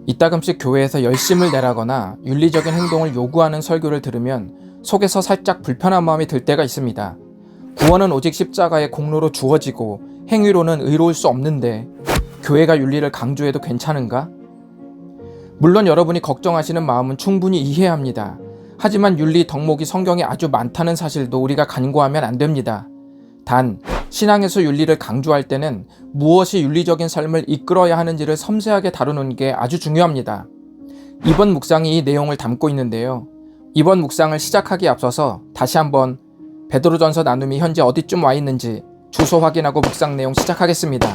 이따금씩 교회에서 열심을 내라거나 윤리적인 행동을 요구하는 설교를 들으면 속에서 살짝 불편한 마음이 들 때가 있습니다. 구원은 오직 십자가의 공로로 주어지고 행위로는 의로울 수 없는데 교회가 윤리를 강조해도 괜찮은가? 물론 여러분이 걱정하시는 마음은 충분히 이해합니다. 하지만 윤리 덕목이 성경에 아주 많다는 사실도 우리가 간과하면 안 됩니다. 단, 신앙에서 윤리를 강조할 때는 무엇이 윤리적인 삶을 이끌어야 하는지를 섬세하게 다루는 게 아주 중요합니다. 이번 묵상이 이 내용을 담고 있는데요. 이번 묵상을 시작하기에 앞서서 다시 한번 베드로전서 나눔이 현재 어디쯤 와 있는지 주소 확인하고 묵상 내용 시작하겠습니다.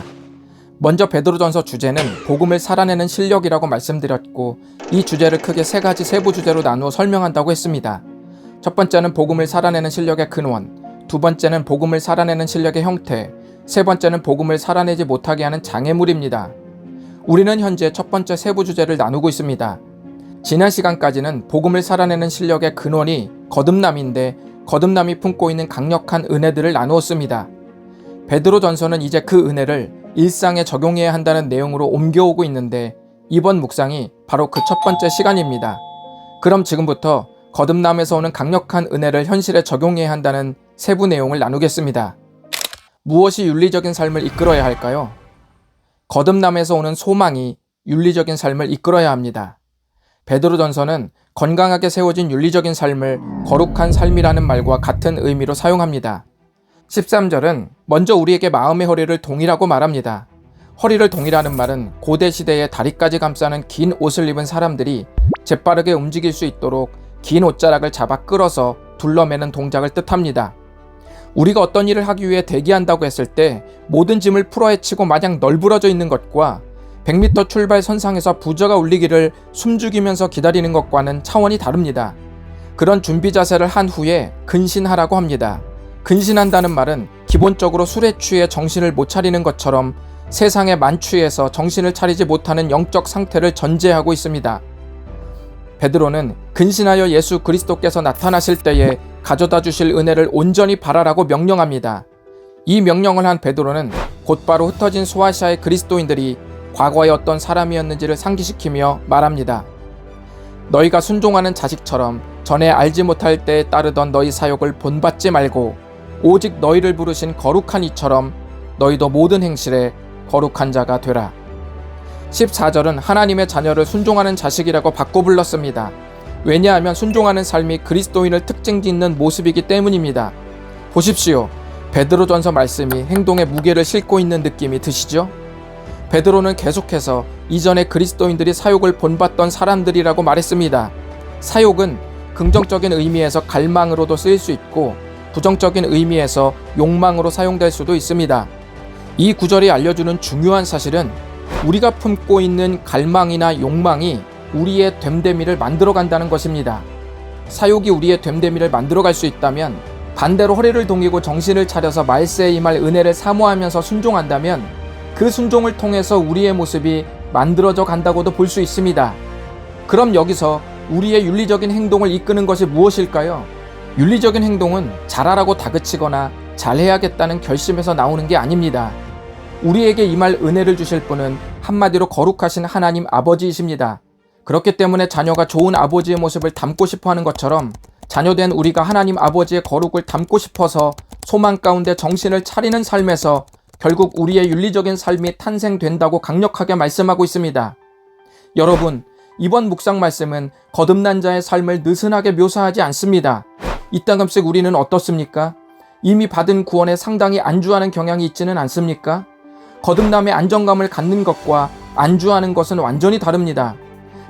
먼저 베드로전서 주제는 복음을 살아내는 실력이라고 말씀드렸고, 이 주제를 크게 세 가지 세부 주제로 나누어 설명한다고 했습니다. 첫 번째는 복음을 살아내는 실력의 근원, 두 번째는 복음을 살아내는 실력의 형태, 세 번째는 복음을 살아내지 못하게 하는 장애물입니다. 우리는 현재 첫 번째 세부 주제를 나누고 있습니다. 지난 시간까지는 복음을 살아내는 실력의 근원이 거듭남인데 거듭남이 품고 있는 강력한 은혜들을 나누었습니다. 베드로전서는 이제 그 은혜를 일상에 적용해야 한다는 내용으로 옮겨오고 있는데 이번 묵상이 바로 그 첫 번째 시간입니다. 그럼 지금부터 거듭남에서 오는 강력한 은혜를 현실에 적용해야 한다는 세부 내용을 나누겠습니다. 무엇이 윤리적인 삶을 이끌어야 할까요? 거듭남에서 오는 소망이 윤리적인 삶을 이끌어야 합니다. 베드로전서는 건강하게 세워진 윤리적인 삶을 거룩한 삶이라는 말과 같은 의미로 사용합니다. 13절은 먼저 우리에게 마음의 허리를 동이라고 말합니다. 허리를 동이라는 말은 고대 시대에 다리까지 감싸는 긴 옷을 입은 사람들이 재빠르게 움직일 수 있도록 긴 옷자락을 잡아 끌어서 둘러매는 동작을 뜻합니다. 우리가 어떤 일을 하기 위해 대기한다고 했을 때 모든 짐을 풀어헤치고 마냥 널브러져 있는 것과 100m 출발 선상에서 부저가 울리기를 숨죽이면서 기다리는 것과는 차원이 다릅니다. 그런 준비 자세를 한 후에 근신하라고 합니다. 근신한다는 말은 기본적으로 술에 취해 정신을 못 차리는 것처럼 세상에 만취해서 정신을 차리지 못하는 영적 상태를 전제하고 있습니다. 베드로는 근신하여 예수 그리스도께서 나타나실 때에 가져다 주실 은혜를 온전히 바라라고 명령합니다. 이 명령을 한 베드로는 곧바로 흩어진 소아시아의 그리스도인들이 과거에 어떤 사람이었는지를 상기시키며 말합니다. 너희가 순종하는 자식처럼 전에 알지 못할 때에 따르던 너희 사욕을 본받지 말고 오직 너희를 부르신 거룩한 이처럼 너희도 모든 행실에 거룩한 자가 되라. 14절은 하나님의 자녀를 순종하는 자식이라고 바꿔 불렀습니다. 왜냐하면 순종하는 삶이 그리스도인을 특징짓는 모습이기 때문입니다. 보십시오. 베드로전서 말씀이 행동에 무게를 싣고 있는 느낌이 드시죠? 베드로는 계속해서 이전에 그리스도인들이 사욕을 본받던 사람들이라고 말했습니다. 사욕은 긍정적인 의미에서 갈망으로도 쓰일 수 있고 부정적인 의미에서 욕망으로 사용될 수도 있습니다. 이 구절이 알려주는 중요한 사실은 우리가 품고 있는 갈망이나 욕망이 우리의 됨됨이를 만들어간다는 것입니다. 사욕이 우리의 됨됨이를 만들어갈 수 있다면 반대로 허리를 동이고 정신을 차려서 말세에 임할 은혜를 사모하면서 순종한다면 그 순종을 통해서 우리의 모습이 만들어져 간다고도 볼 수 있습니다. 그럼 여기서 우리의 윤리적인 행동을 이끄는 것이 무엇일까요? 윤리적인 행동은 잘하라고 다그치거나 잘해야겠다는 결심에서 나오는 게 아닙니다. 우리에게 임할 은혜를 주실 분은 한마디로 거룩하신 하나님 아버지이십니다. 그렇기 때문에 자녀가 좋은 아버지의 모습을 담고 싶어 하는 것처럼 자녀된 우리가 하나님 아버지의 거룩을 담고 싶어서 소망 가운데 정신을 차리는 삶에서 결국 우리의 윤리적인 삶이 탄생된다고 강력하게 말씀하고 있습니다. 여러분, 이번 묵상 말씀은 거듭난 자의 삶을 느슨하게 묘사하지 않습니다. 이따금씩 우리는 어떻습니까? 이미 받은 구원에 상당히 안주하는 경향이 있지는 않습니까? 거듭남의 안정감을 갖는 것과 안주하는 것은 완전히 다릅니다.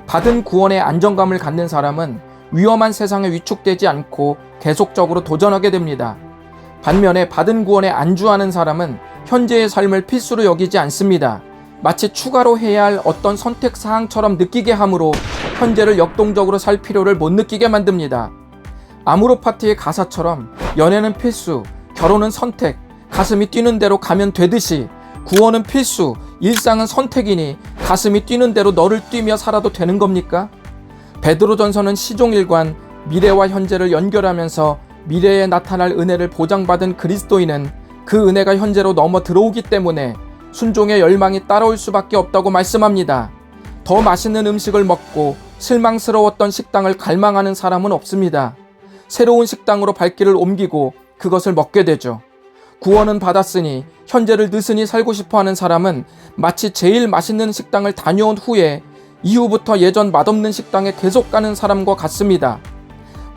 받은 구원의 안정감을 갖는 사람은 위험한 세상에 위축되지 않고 계속적으로 도전하게 됩니다. 반면에 받은 구원에 안주하는 사람은 현재의 삶을 필수로 여기지 않습니다. 마치 추가로 해야 할 어떤 선택사항처럼 느끼게 하므로 현재를 역동적으로 살 필요를 못 느끼게 만듭니다. 아모르 파티의 가사처럼 연애는 필수, 결혼은 선택, 가슴이 뛰는 대로 가면 되듯이 구원은 필수, 일상은 선택이니 가슴이 뛰는 대로 너를 뛰며 살아도 되는 겁니까? 베드로전서는 시종일관 미래와 현재를 연결하면서 미래에 나타날 은혜를 보장받은 그리스도인은 그 은혜가 현재로 넘어 들어오기 때문에 순종의 열망이 따라올 수밖에 없다고 말씀합니다. 더 맛있는 음식을 먹고 실망스러웠던 식당을 갈망하는 사람은 없습니다. 새로운 식당으로 발길을 옮기고 그것을 먹게 되죠. 구원은 받았으니 현재를 느슨히 살고 싶어하는 사람은 마치 제일 맛있는 식당을 다녀온 후에 이후부터 예전 맛없는 식당에 계속 가는 사람과 같습니다.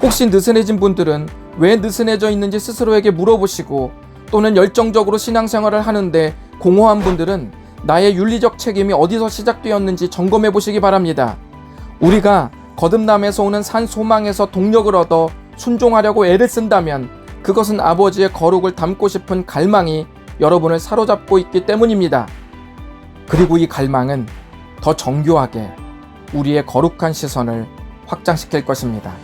혹시 느슨해진 분들은 왜 느슨해져 있는지 스스로에게 물어보시고, 또는 열정적으로 신앙생활을 하는데 공허한 분들은 나의 윤리적 책임이 어디서 시작되었는지 점검해 보시기 바랍니다. 우리가 거듭남에서 오는 산 소망에서 동력을 얻어 순종하려고 애를 쓴다면 그것은 아버지의 거룩을 담고 싶은 갈망이 여러분을 사로잡고 있기 때문입니다. 그리고 이 갈망은 더 정교하게 우리의 거룩한 시선을 확장시킬 것입니다.